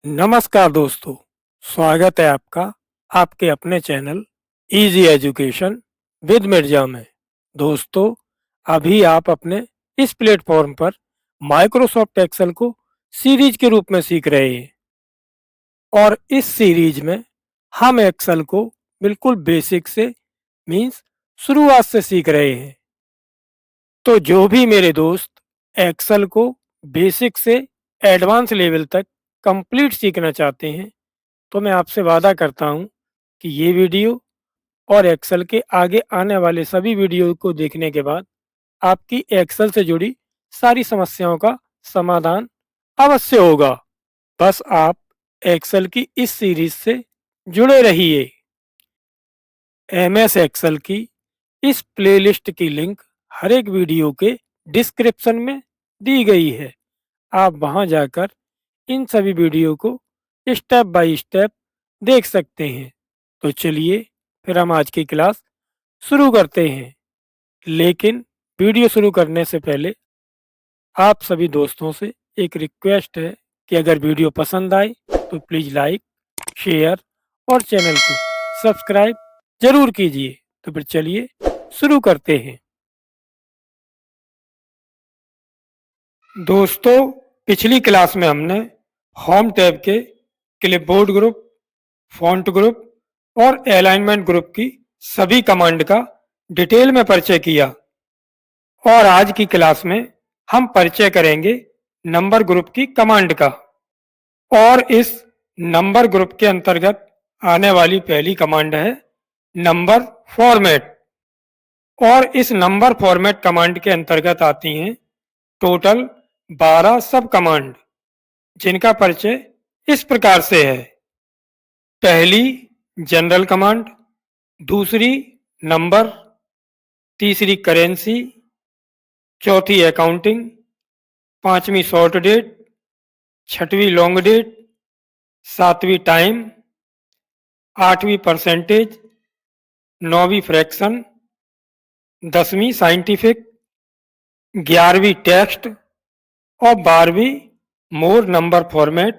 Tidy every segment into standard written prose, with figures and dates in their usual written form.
नमस्कार दोस्तों, स्वागत है आपका आपके अपने channel easy education with Mirza में। दोस्तों, अभी आप अपने इस प्लेटफॉर्म पर माइक्रोसॉफ्ट एक्सेल को सीरीज के रूप में सीख रहे हैं और इस सीरीज में हम एक्सेल को बिल्कुल बेसिक से मींस शुरुआत से सीख रहे हैं। तो जो भी मेरे दोस्त एक्सेल को बेसिक से एडवांस लेवल तक कंप्लीट सीखना चाहते हैं, तो मैं आपसे वादा करता हूं कि ये वीडियो और एक्सेल के आगे आने वाले सभी वीडियो को देखने के बाद आपकी एक्सेल से जुड़ी सारी समस्याओं का समाधान अवश्य होगा। बस आप एक्सेल की इस सीरीज से जुड़े रहिए। एमएस एक्सेल की इस प्लेलिस्ट की लिंक हर एक वीडियो के डिस्क्रिप्शन में दी गई है। आप वहां जाकर इन सभी वीडियो को स्टेप बाय स्टेप देख सकते हैं। तो चलिए फिर हम आज की क्लास शुरू करते हैं। लेकिन वीडियो शुरू करने से पहले आप सभी दोस्तों से एक रिक्वेस्ट है कि अगर वीडियो पसंद आए तो प्लीज़ लाइक, शेयर और चैनल को सब्सक्राइब जरूर कीजिए। तो फिर चलिए शुरू करते हैं। दोस्तों, पिछली क्लास में हमने होम टैब के क्लिपबोर्ड ग्रुप, फॉन्ट ग्रुप और अलाइनमेंट ग्रुप की सभी कमांड का डिटेल में परिचय किया और आज की क्लास में हम परिचय करेंगे नंबर ग्रुप की कमांड का। और इस नंबर ग्रुप के अंतर्गत आने वाली पहली कमांड है नंबर फॉर्मेट। और इस नंबर फॉर्मेट कमांड के अंतर्गत आती हैं टोटल 12 सब कमांड, जिनका परिचय इस प्रकार से है। पहली जनरल कमांड, दूसरी नंबर, तीसरी करेंसी, चौथी अकाउंटिंग, पांचवी शॉर्ट डेट, छठवीं लॉन्ग डेट, सातवीं टाइम, आठवीं परसेंटेज, नौवीं फ्रैक्शन, 10वीं साइंटिफिक, 11वीं टेक्स्ट और 12वीं मोर नंबर फॉर्मेट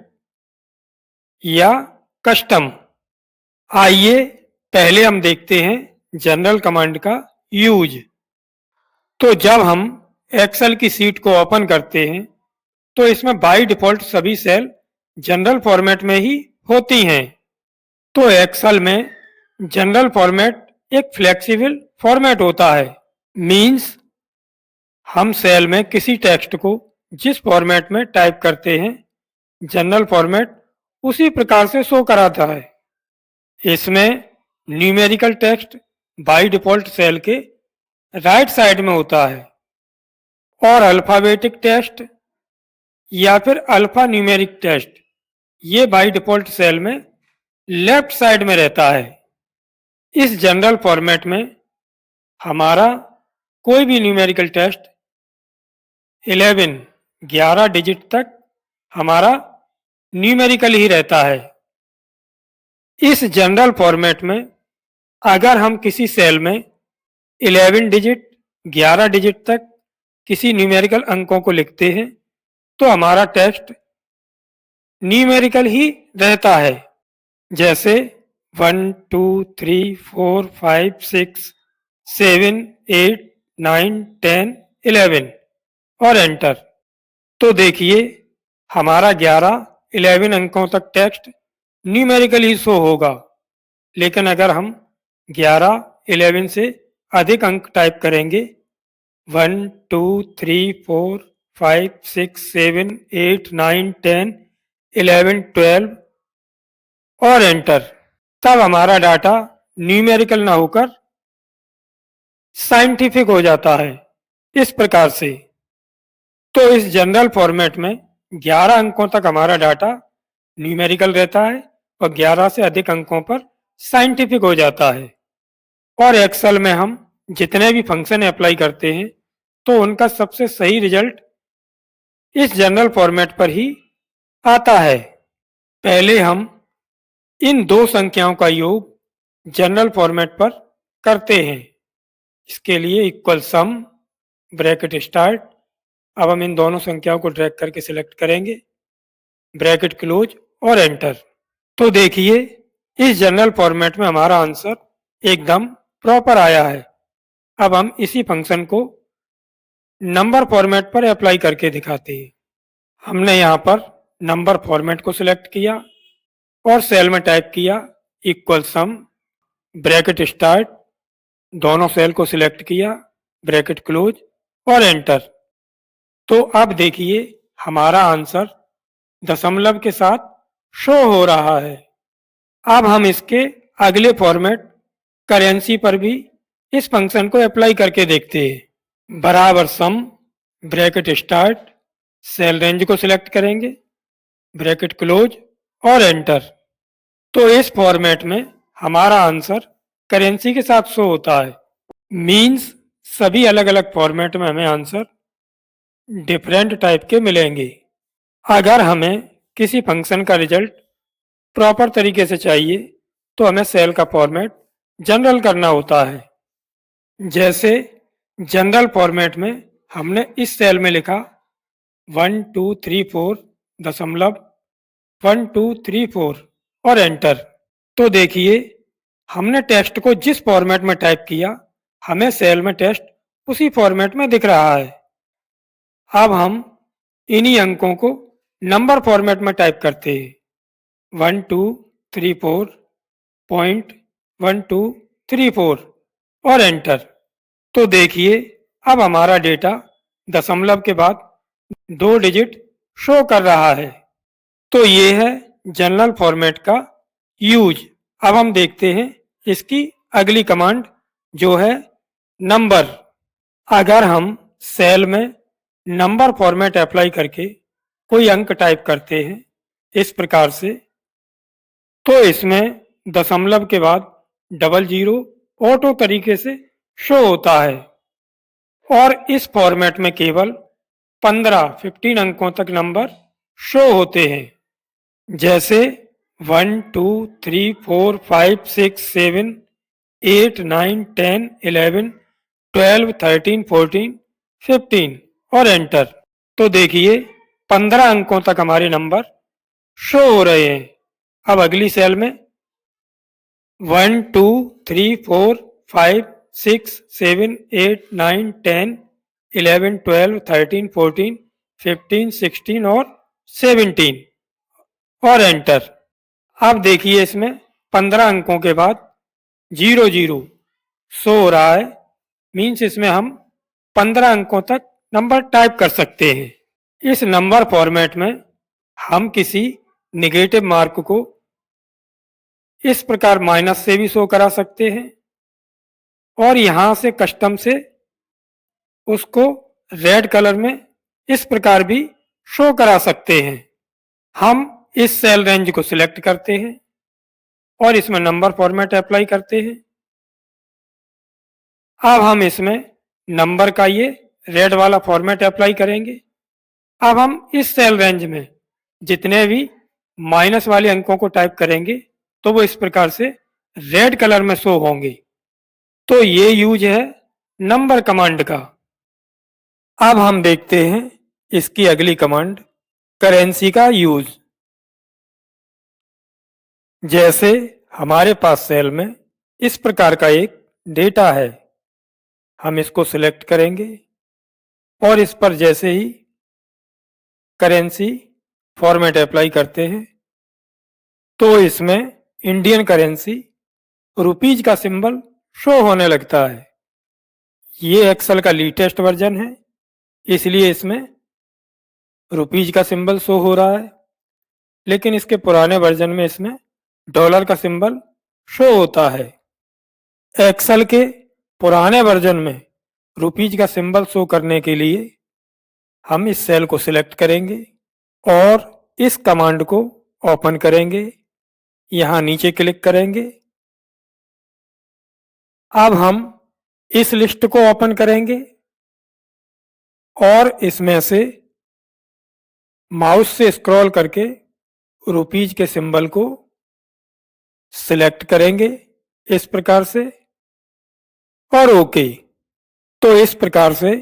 या कस्टम। आइए पहले हम देखते हैं जनरल कमांड का यूज। तो जब हम एक्सेल की सीट को ओपन करते हैं तो इसमें बाय डिफॉल्ट सभी सेल जनरल फॉर्मेट में ही होती हैं। तो एक्सेल में जनरल फॉर्मेट एक फ्लेक्सिबल फॉर्मेट होता है। मींस हम सेल में किसी टेक्स्ट को जिस फॉर्मेट में टाइप करते हैं, जनरल फॉर्मेट उसी प्रकार से शो कराता है। इसमें numerical text by default cell के राइट साइड में होता है और अल्फाबेटिक टेक्स्ट या फिर अल्फा न्यूमेरिक टेक्स्ट ये बाय डिफॉल्ट सेल में लेफ्ट साइड में रहता है। इस जनरल फॉर्मेट में हमारा कोई भी न्यूमेरिकल टेक्स्ट 11 डिजिट तक हमारा न्यूमेरिकल ही रहता है। इस जनरल फॉर्मेट में अगर हम किसी सेल में 11 डिजिट तक किसी न्यूमेरिकल अंकों को लिखते हैं तो हमारा टेक्स्ट न्यूमेरिकल ही रहता है। जैसे 1 2 3 4 5 6 7 8 9 10 11 और एंटर। तो देखिए हमारा 11 अंकों तक टेक्स्ट न्यूमेरिकल ही शो होगा। लेकिन अगर हम 11 से अधिक अंक टाइप करेंगे 1 2 3 4 5 6 7 8 9 10 11 12 और एंटर, तब हमारा डाटा न्यूमेरिकल ना होकर साइंटिफिक हो जाता है। इस प्रकार से तो इस जनरल फॉर्मेट में 11 अंकों तक हमारा डाटा न्यूमेरिकल रहता है और 11 से अधिक अंकों पर साइंटिफिक हो जाता है। और एक्सेल में हम जितने भी फंक्शन अप्लाई करते हैं तो उनका सबसे सही रिजल्ट इस जनरल फॉर्मेट पर ही आता है। पहले हम इन दो संख्याओं का योग जनरल फॉर्मेट पर करते हैं। इसके लिए इक्वल सम ब्रैकेट स्टार्ट। अब हम इन दोनों संख्याओं को ड्रैग करके सिलेक्ट करेंगे, ब्रैकेट क्लोज और एंटर। तो देखिए इस जनरल फॉर्मेट में हमारा आंसर एकदम प्रॉपर आया है। अब हम इसी फंक्शन को नंबर फॉर्मेट पर अप्लाई करके दिखाते हैं। हमने यहाँ पर नंबर फॉर्मेट को सिलेक्ट किया और सेल में टाइप किया इक्वल सम, ब्रैकेट स्टार्ट, दोनों सेल को सिलेक्ट किया, ब्रैकेट क्लोज और एंटर। तो अब देखिए हमारा आंसर दशमलव के साथ शो हो रहा है। अब हम इसके अगले फॉर्मेट करेंसी पर भी इस फंक्शन को अप्लाई करके देखते हैं। बराबर सम, ब्रैकेट स्टार्ट, सेल रेंज को सिलेक्ट करेंगे, ब्रैकेट क्लोज और एंटर। तो इस फॉर्मेट में हमारा आंसर करेंसी के साथ शो होता है। मीन्स सभी अलग अलग फॉर्मेट में हमें आंसर डिफरेंट टाइप के मिलेंगे। अगर हमें किसी फंक्शन का रिजल्ट प्रॉपर तरीके से चाहिए तो हमें सेल का फॉर्मेट जनरल करना होता है। जैसे जनरल फॉर्मेट में हमने इस सेल में लिखा 1 2 3 4 दशमलव 1 2 3 4 और एंटर। तो देखिए हमने टेक्स्ट को जिस फॉर्मेट में टाइप किया हमें सेल में टेक्स्ट उसी फॉर्मेट में दिख रहा है। अब हम इन्हीं अंकों को नंबर फॉर्मेट में टाइप करते हैं 1 2 3 4 पॉइंट 1 2 3 4 और एंटर। तो देखिए अब हमारा डेटा दशमलव के बाद 2 डिजिट शो कर रहा है। तो ये है जनरल फॉर्मेट का यूज। अब हम देखते हैं इसकी अगली कमांड जो है नंबर। अगर हम सेल में नंबर फॉर्मेट अप्लाई करके कोई अंक टाइप करते हैं इस प्रकार से, तो इसमें दशमलव के बाद डबल जीरो ऑटो तरीके से शो होता है और इस फॉर्मेट में केवल 15 अंकों तक नंबर शो होते हैं। जैसे 1 2 3 4 5 6 7 8 9 10 11 12 13 14 15 और एंटर। तो देखिए 15 अंकों तक हमारे नंबर शो हो रहे हैं। अब अगली सेल में 1 2 3 4 5 6 7 8 9 10 11 12 13 14 15 16 और 17 और एंटर। अब देखिए इसमें 15 अंकों के बाद 0 0 शो हो रहा है। मीन्स इसमें हम 15 अंकों तक नंबर टाइप कर सकते हैं। इस नंबर फॉर्मेट में हम किसी नेगेटिव मार्क को इस प्रकार माइनस से भी शो करा सकते हैं और यहां से कस्टम से उसको रेड कलर में इस प्रकार भी शो करा सकते हैं। हम इस सेल रेंज को सिलेक्ट करते हैं और इसमें नंबर फॉर्मेट अप्लाई करते हैं। अब हम इसमें नंबर का ये रेड वाला फॉर्मेट अप्लाई करेंगे। अब हम इस सेल रेंज में जितने भी माइनस वाले अंकों को टाइप करेंगे तो वो इस प्रकार से रेड कलर में शो होंगे। तो ये यूज है नंबर कमांड का। अब हम देखते हैं इसकी अगली कमांड करेंसी का यूज। जैसे हमारे पास सेल में इस प्रकार का एक डेटा है, हम इसको सिलेक्ट करेंगे और इस पर जैसे ही करेंसी फॉर्मेट अप्लाई करते हैं तो इसमें इंडियन करेंसी रुपीज का सिंबल शो होने लगता है। ये एक्सेल का लेटेस्ट वर्जन है इसलिए इसमें रुपीज का सिंबल शो हो रहा है, लेकिन इसके पुराने वर्जन में इसमें डॉलर का सिंबल शो होता है। एक्सेल के पुराने वर्जन में रुपीज का सिंबल शो करने के लिए हम इस सेल को सिलेक्ट करेंगे और इस कमांड को ओपन करेंगे, यहां नीचे क्लिक करेंगे। अब हम इस लिस्ट को ओपन करेंगे और इसमें से माउस से स्क्रॉल करके रुपीज के सिंबल को सिलेक्ट करेंगे इस प्रकार से और ओके। तो इस प्रकार से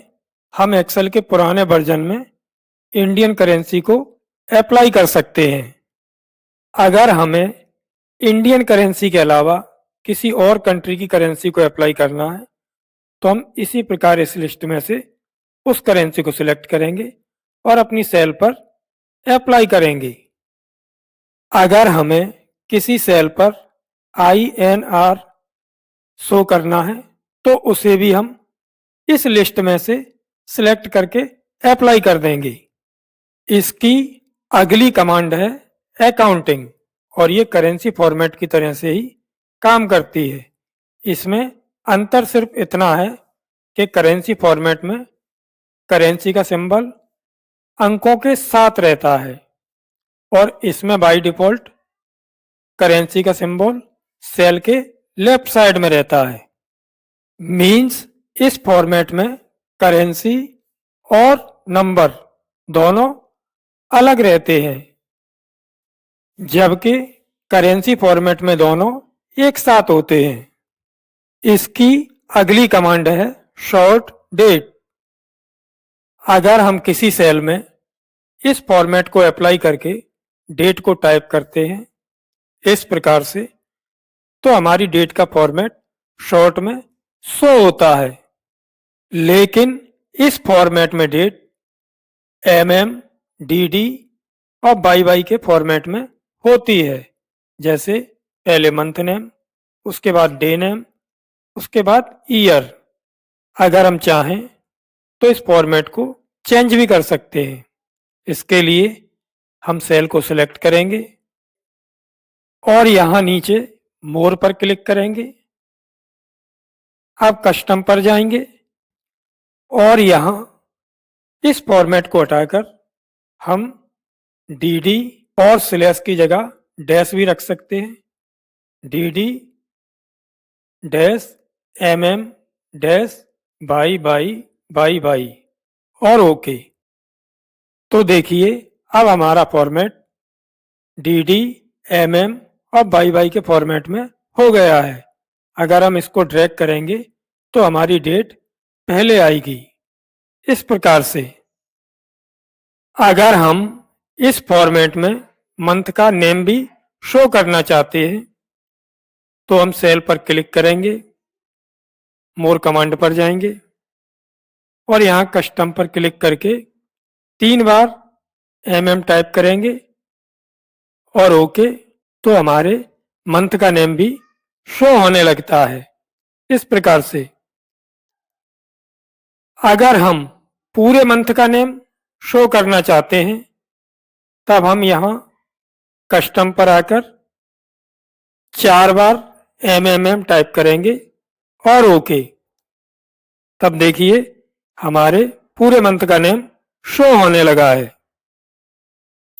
हम एक्सेल के पुराने वर्जन में इंडियन करेंसी को अप्लाई कर सकते हैं। अगर हमें इंडियन करेंसी के अलावा किसी और कंट्री की करेंसी को अप्लाई करना है तो हम इसी प्रकार इस लिस्ट में से उस करेंसी को सिलेक्ट करेंगे और अपनी सेल पर अप्लाई करेंगे। अगर हमें किसी सेल पर INR शो करना है तो उसे भी हम इस लिस्ट में से सिलेक्ट करके अप्लाई कर देंगे। इसकी अगली कमांड है अकाउंटिंग और ये करेंसी फॉर्मेट की तरह से ही काम करती है। इसमें अंतर सिर्फ इतना है कि करेंसी फॉर्मेट में करेंसी का सिंबल अंकों के साथ रहता है और इसमें बाय डिफॉल्ट करेंसी का सिंबल सेल के लेफ्ट साइड में रहता है। मींस इस फॉर्मेट में करेंसी और नंबर दोनों अलग रहते हैं जबकि करेंसी फॉर्मेट में दोनों एक साथ होते हैं। इसकी अगली कमांड है शॉर्ट डेट। अगर हम किसी सेल में इस फॉर्मेट को अप्लाई करके डेट को टाइप करते हैं इस प्रकार से तो हमारी डेट का फॉर्मेट शॉर्ट में शो होता है, लेकिन इस फॉर्मेट में डेट MM, DD और YY के फॉर्मेट में होती है। जैसे पहले मंथ नेम, उसके बाद डे नेम, उसके बाद ईयर। अगर हम चाहें तो इस फॉर्मेट को चेंज भी कर सकते हैं। इसके लिए हम सेल को सिलेक्ट करेंगे और यहाँ नीचे मोर पर क्लिक करेंगे। अब कस्टम पर जाएंगे और यहाँ इस फॉर्मेट को हटाकर हम DD और स्लैश की जगह डैश भी रख सकते हैं। DD dash MM dash YY और ओके। तो देखिए अब हमारा फॉर्मेट DD, MM और YY के फॉर्मेट में हो गया है। अगर हम इसको ड्रैग करेंगे तो हमारी डेट पहले आएगी इस प्रकार से। अगर हम इस फॉर्मेट में मंथ का नेम भी शो करना चाहते हैं तो हम सेल पर क्लिक करेंगे, मोर कमांड पर जाएंगे और यहाँ कस्टम पर क्लिक करके 3 बार MM टाइप करेंगे और ओके तो हमारे मंथ का नेम भी शो होने लगता है इस प्रकार से। अगर हम पूरे मंथ का नेम शो करना चाहते हैं तब हम यहाँ कस्टम पर आकर 4 बार MMM टाइप करेंगे और ओके। तब देखिए हमारे पूरे मंथ का नेम शो होने लगा है।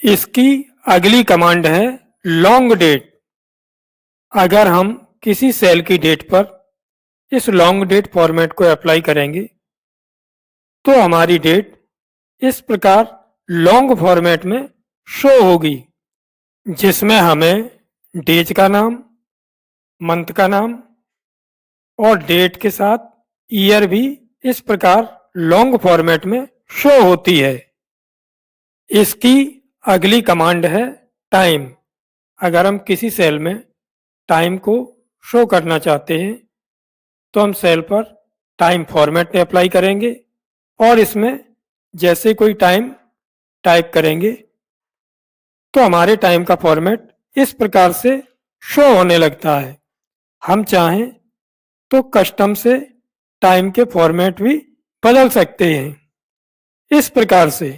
इसकी अगली कमांड है लॉन्ग डेट। अगर हम किसी सेल की डेट पर इस लॉन्ग डेट फॉर्मेट को अप्लाई करेंगे तो हमारी डेट इस प्रकार लॉन्ग फॉर्मेट में शो होगी, जिसमें हमें डेज का नाम, मंथ का नाम और डेट के साथ ईयर भी इस प्रकार लॉन्ग फॉर्मेट में शो होती है। इसकी अगली कमांड है टाइम। अगर हम किसी सेल में टाइम को शो करना चाहते हैं तो हम सेल पर टाइम फॉर्मेट में अप्लाई करेंगे और इसमें जैसे कोई टाइम टाइप करेंगे तो हमारे टाइम का फॉर्मेट इस प्रकार से शो होने लगता है। हम चाहें तो कस्टम से टाइम के फॉर्मेट भी बदल सकते हैं इस प्रकार से।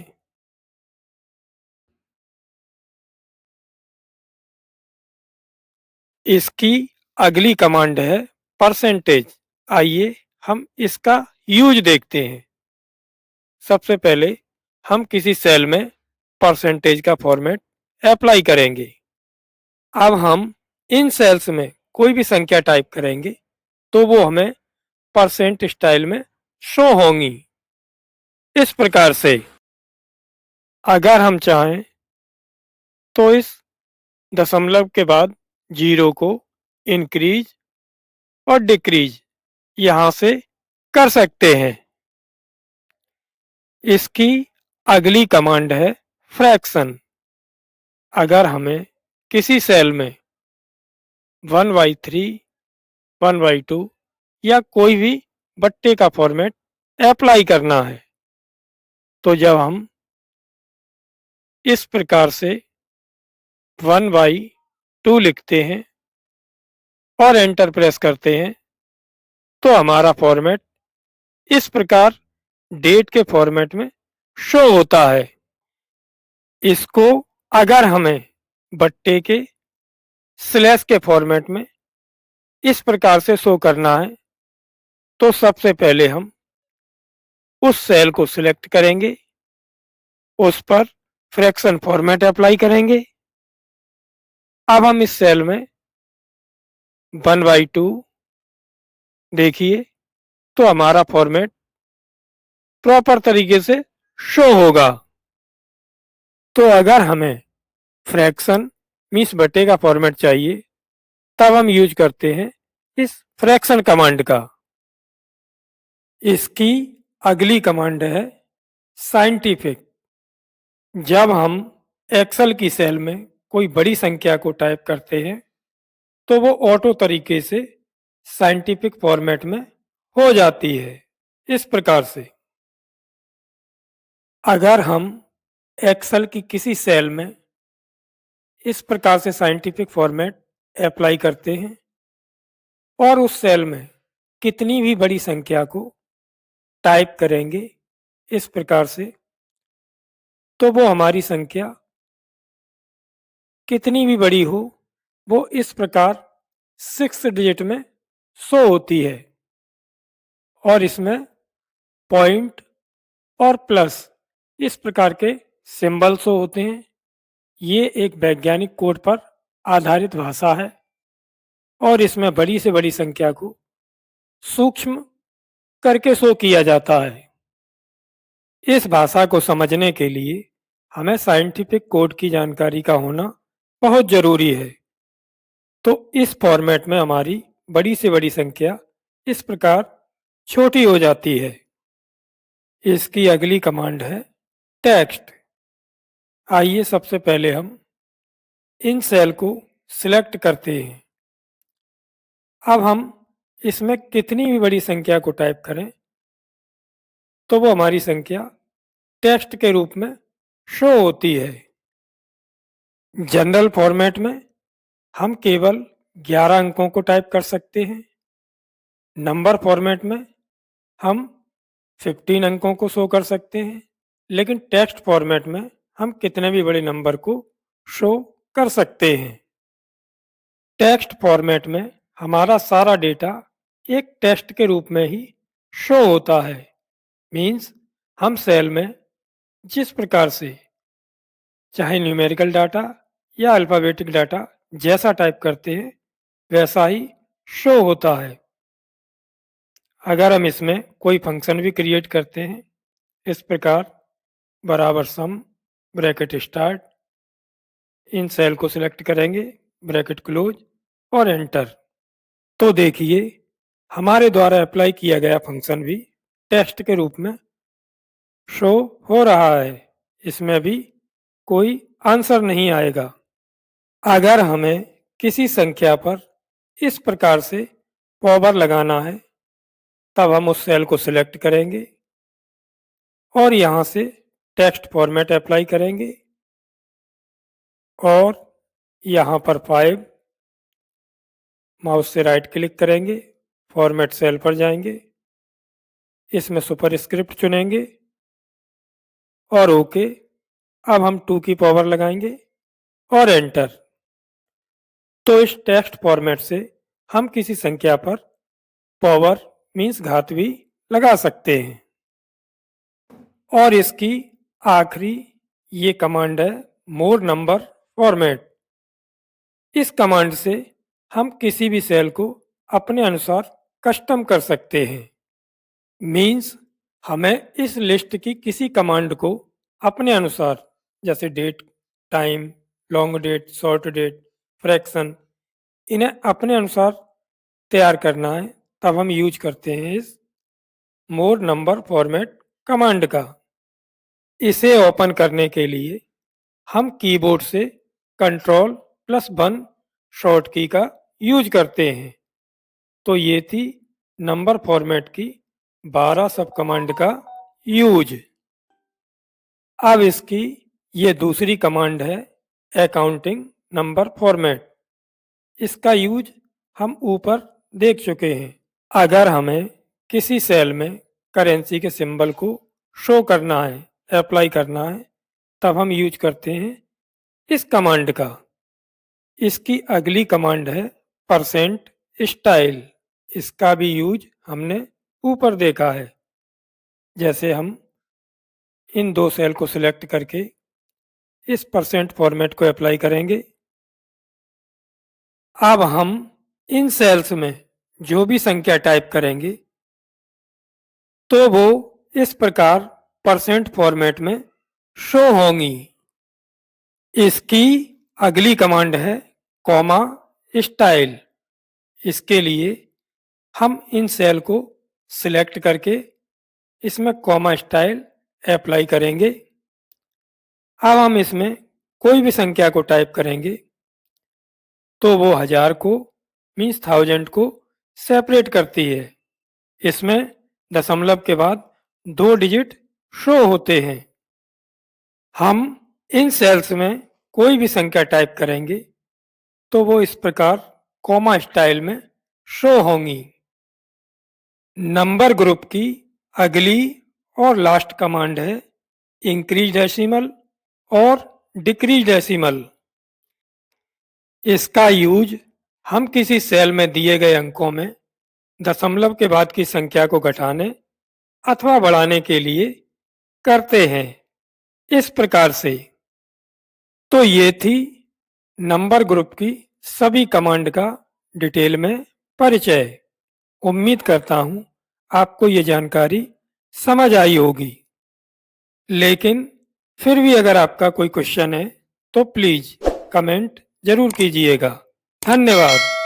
इसकी अगली कमांड है परसेंटेज। आइए हम इसका यूज देखते हैं। सबसे पहले हम किसी सेल में परसेंटेज का फॉर्मेट अप्लाई करेंगे। अब हम इन सेल्स में कोई भी संख्या टाइप करेंगे तो वो हमें परसेंट स्टाइल में शो होंगी इस प्रकार से। अगर हम चाहें तो इस दशमलव के बाद जीरो को इंक्रीज और डिक्रीज यहां से कर सकते हैं। इसकी अगली कमांड है फ्रैक्शन। अगर हमें किसी सेल में 1/3, 1/2 या कोई भी बट्टे का फॉर्मेट अप्लाई करना है, तो जब हम इस प्रकार से 1/2 लिखते हैं और एंटर प्रेस करते हैं तो हमारा फॉर्मेट इस प्रकार डेट के फॉर्मेट में शो होता है। इसको अगर हमें बट्टे के स्लैश के फॉर्मेट में इस प्रकार से शो करना है तो सबसे पहले हम उस सेल को सिलेक्ट करेंगे, उस पर फ्रैक्शन फॉर्मेट अप्लाई करेंगे। अब हम इस सेल में 1/2 देखिए तो हमारा फॉर्मेट प्रॉपर तरीके से शो होगा। तो अगर हमें फ्रैक्शन मीन्स बटे का फॉर्मेट चाहिए तब हम यूज करते हैं इस फ्रैक्शन कमांड का। इसकी अगली कमांड है साइंटिफिक। जब हम एक्सेल की सेल में कोई बड़ी संख्या को टाइप करते हैं तो वो ऑटो तरीके से साइंटिफिक फॉर्मेट में हो जाती है। इस प्रकार से अगर हम एक्सेल की किसी सेल में इस प्रकार से साइंटिफिक फॉर्मेट अप्लाई करते हैं और उस सेल में कितनी भी बड़ी संख्या को टाइप करेंगे इस प्रकार से तो वो हमारी संख्या कितनी भी बड़ी हो वो इस प्रकार 6 डिजिट में शो होती है और इसमें पॉइंट और प्लस इस प्रकार के सिंबल शो होते हैं। ये एक वैज्ञानिक कोड पर आधारित भाषा है और इसमें बड़ी से बड़ी संख्या को सूक्ष्म करके शो किया जाता है। इस भाषा को समझने के लिए हमें साइंटिफिक कोड की जानकारी का होना बहुत जरूरी है। तो इस फॉर्मेट में हमारी बड़ी से बड़ी संख्या इस प्रकार छोटी हो जाती है। इसकी अगली कमांड है टेक्स्ट। आइए सबसे पहले हम इन सेल को सिलेक्ट करते हैं। अब हम इसमें कितनी भी बड़ी संख्या को टाइप करें तो वो हमारी संख्या टेक्स्ट के रूप में शो होती है। जनरल फॉर्मेट में हम केवल 11 अंकों को टाइप कर सकते हैं। नंबर फॉर्मेट में हम 15 अंकों को शो कर सकते हैं, लेकिन टेक्स्ट फॉर्मेट में हम कितने भी बड़े नंबर को शो कर सकते हैं। टेक्स्ट फॉर्मेट में हमारा सारा डेटा एक टेक्स्ट के रूप में ही शो होता है। मीन्स हम सेल में जिस प्रकार से चाहे न्यूमेरिकल डाटा या अल्फ़ाबेटिक डाटा जैसा टाइप करते हैं वैसा ही शो होता है। अगर हम इसमें कोई फंक्शन भी क्रिएट करते हैं इस प्रकार बराबर सम ब्रैकेट स्टार्ट, इन सेल को सिलेक्ट करेंगे, ब्रैकेट क्लोज और एंटर, तो देखिए हमारे द्वारा अप्लाई किया गया फंक्शन भी टेक्स्ट के रूप में शो हो रहा है। इसमें भी कोई आंसर नहीं आएगा। अगर हमें किसी संख्या पर इस प्रकार से पॉवर लगाना है तब हम उस सेल को सिलेक्ट करेंगे और यहाँ से टेक्स्ट फॉर्मेट अप्लाई करेंगे और यहाँ पर 5 माउस से राइट क्लिक करेंगे, फॉर्मेट सेल पर जाएंगे, इसमें सुपरस्क्रिप्ट चुनेंगे और ओके। अब हम 2 की पावर लगाएंगे और एंटर। तो इस टेक्स्ट फॉर्मेट से हम किसी संख्या पर पावर मीन्स घात भी लगा सकते हैं। और इसकी आखिरी ये कमांड है मोर नंबर फॉर्मेट। इस कमांड से हम किसी भी सेल को अपने अनुसार कस्टम कर सकते हैं। मीन्स हमें इस लिस्ट की किसी कमांड को अपने अनुसार जैसे date, time, long date, short date, fraction, इन्हें अपने अनुसार तैयार करना है तब हम यूज करते हैं इस मोर नंबर फॉर्मेट कमांड का। इसे ओपन करने के लिए हम कीबोर्ड से कंट्रोल +1 शॉर्ट की का यूज करते हैं। तो ये थी नंबर फॉर्मेट की 12 सब कमांड का यूज। अब इसकी ये दूसरी कमांड है अकाउंटिंग नंबर फॉर्मेट। इसका यूज हम ऊपर देख चुके हैं। अगर हमें किसी सेल में करेंसी के सिंबल को शो करना है, अप्लाई करना है, तब हम यूज करते हैं इस कमांड का। इसकी अगली कमांड है परसेंट स्टाइल। इसका भी यूज हमने ऊपर देखा है। जैसे हम इन दो सेल को सिलेक्ट करके इस परसेंट फॉर्मेट को अप्लाई करेंगे। अब हम इन सेल्स में जो भी संख्या टाइप करेंगे तो वो इस प्रकार परसेंट फॉर्मेट में शो होंगी। इसकी अगली कमांड है कॉमा स्टाइल। इसके लिए हम इन सेल को सिलेक्ट करके इसमें कॉमा स्टाइल अप्लाई करेंगे। अब हम इसमें कोई भी संख्या को टाइप करेंगे तो वो 1000 को मीन्स 1000 को सेपरेट करती है। इसमें दशमलव के बाद 2 डिजिट शो होते हैं। हम इन सेल्स में कोई भी संख्या टाइप करेंगे तो वो इस प्रकार कॉमा स्टाइल में शो होंगी। नंबर ग्रुप की अगली और लास्ट कमांड है इंक्रीज डेसिमल और डिक्रीज डेसिमल। इसका यूज हम किसी सेल में दिए गए अंकों में दशमलव के बाद की संख्या को घटाने अथवा बढ़ाने के लिए करते हैं, इस प्रकार से। तो ये थी नंबर ग्रुप की सभी कमांड का डिटेल में परिचय। उम्मीद करता हूं आपको ये जानकारी समझ आई होगी। लेकिन फिर भी अगर आपका कोई क्वेश्चन है तो प्लीज़ कमेंट जरूर कीजिएगा। धन्यवाद।